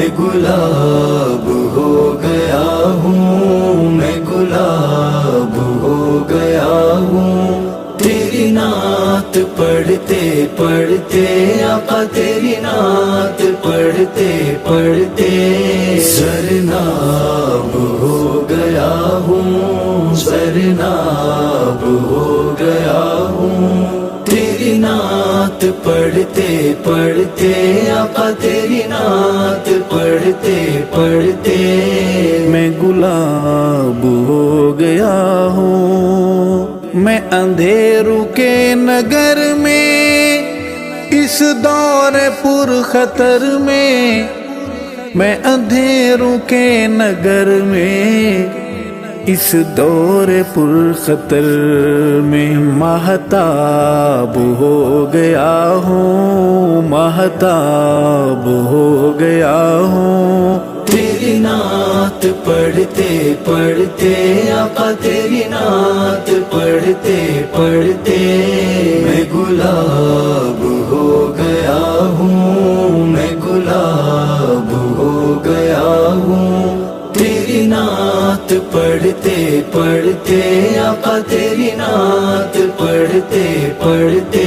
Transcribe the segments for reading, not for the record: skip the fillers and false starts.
میں گلاب ہو گیا ہوں، میں گلاب ہو گیا ہوں، تیری نعت پڑھتے پڑھتے آقا تیری نعت پڑھتے پڑھتے سرناب ہو گیا ہوں، سرناب ہو گیا ہوں، تیری نعت پڑھتے پڑھتے آقا تیری نعت پڑھتے پڑھتے میں گلاب ہو گیا ہوں، میں اندھیروں کے نگر میں اس دور پر خطر میں اندھیروں کے نگر میں اس دور پر خطر میں ماہتاب ہو گیا ہوں، ماہتاب ہو گیا ہوں، تیری نعت پڑھتے پڑھتے آقا تیری نعت پڑھتے پڑھتے میں گلاب ہو گیا ہوں، میں گلاب ہو گیا ہوں، تیری نعت پڑھتے پڑھتے آقا تیری نعت پڑھتے پڑھتے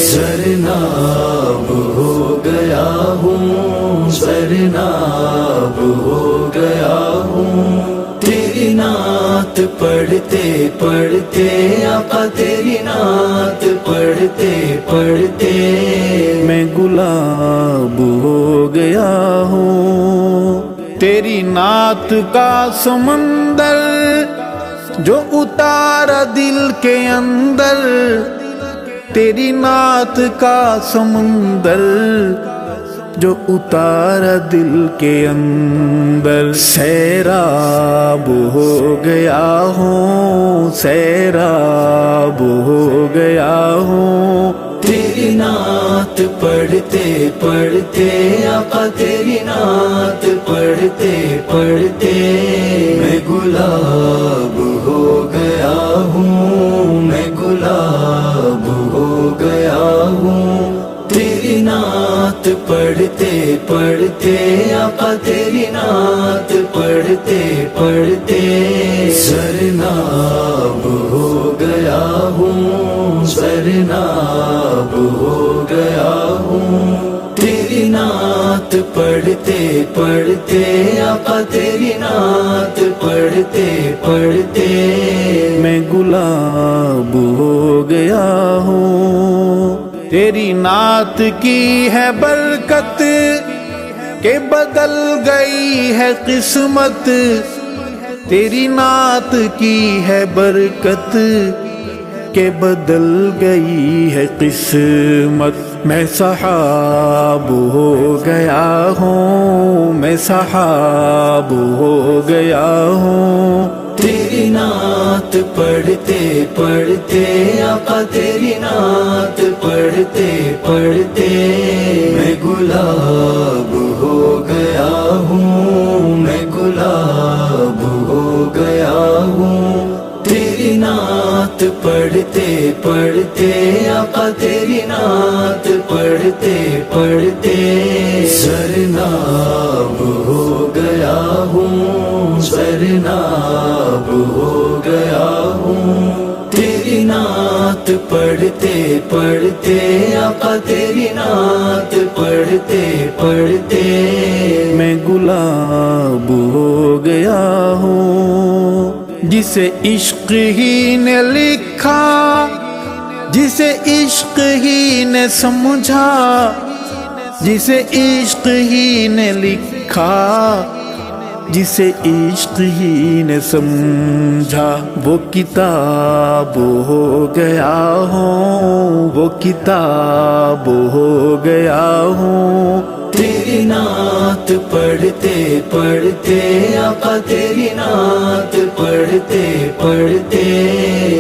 سرناب ہو گیا ہوں، سرناب ہو گیا ہوں، تیری نعت پڑھتے پڑھتے آقا تیری نعت پڑھتے پڑھتے میں گلاب ہو گیا ہوں، تیری نعت کا سمندر جو اتارا دل کے اندر، تیری نعت کا سمندر جو اتارا دل کے اندر سیراب ہو گیا ہوں، سیراب ہو گیا ہوں، تیری نعت پڑھتے پڑھتے آقا تیری نعت پڑھتے پڑھتے میں گلاب ہو گیا ہوں، میں گلاب ہو گیا ہوں، تیری نعت پڑھتے پڑھتے آقا تیری نعت پڑھتے پڑھتے سرناب ہو گیا ہوں، سرناب ہو گیا ہوں، تیری نعت پڑھتے پڑھتے آقا تیری نعت پڑھتے پڑھتے میں گلاب ہو گیا ہوں، تیری نعت کی ہے برکت کہ بدل گئی ہے قسمت، تیری نعت کی ہے برکت کہ بدل گئی ہے قسمت، میں سحاب ہو گیا ہوں، میں سحاب ہو گیا ہوں، تیری نعت پڑھتے پڑھتے آقا تیری نعت پڑھتے پڑھتے میں گلاب ہو گیا ہوں، میں گلاب ہو گیا ہوں، تیری نعت پڑھتے پڑھتے آقا تیری نعت پڑھتے پڑھتے سرناب ہو گیا ہوں، سرناب ہو گیا ہوں، تیری نعت پڑھتے پڑھتے آقا تیری نعت پڑھتے پڑھتے میں گلاب ہو گیا ہوں، جسے عشق ہی نے لکھا، جسے عشق ہی نے سمجھا، جسے عشق ہی نے لکھا، جسے عشق ہی نے سمجھا، وہ کتاب ہو گیا ہوں، وہ کتاب ہو گیا ہوں، تیری نعت پڑھتے پڑھتے آقا تیری نعت پڑھتے پڑھتے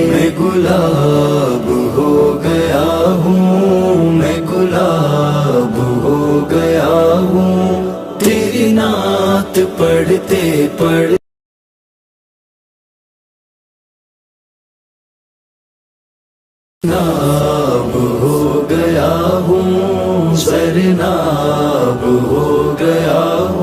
میں گلاب ہو گیا ہوں، میں گلاب ہو گیا ہوں، تیری نعت پڑھتے پڑھتے ناب ہو گیا ہوں، سرناب ہو گیا ہوں۔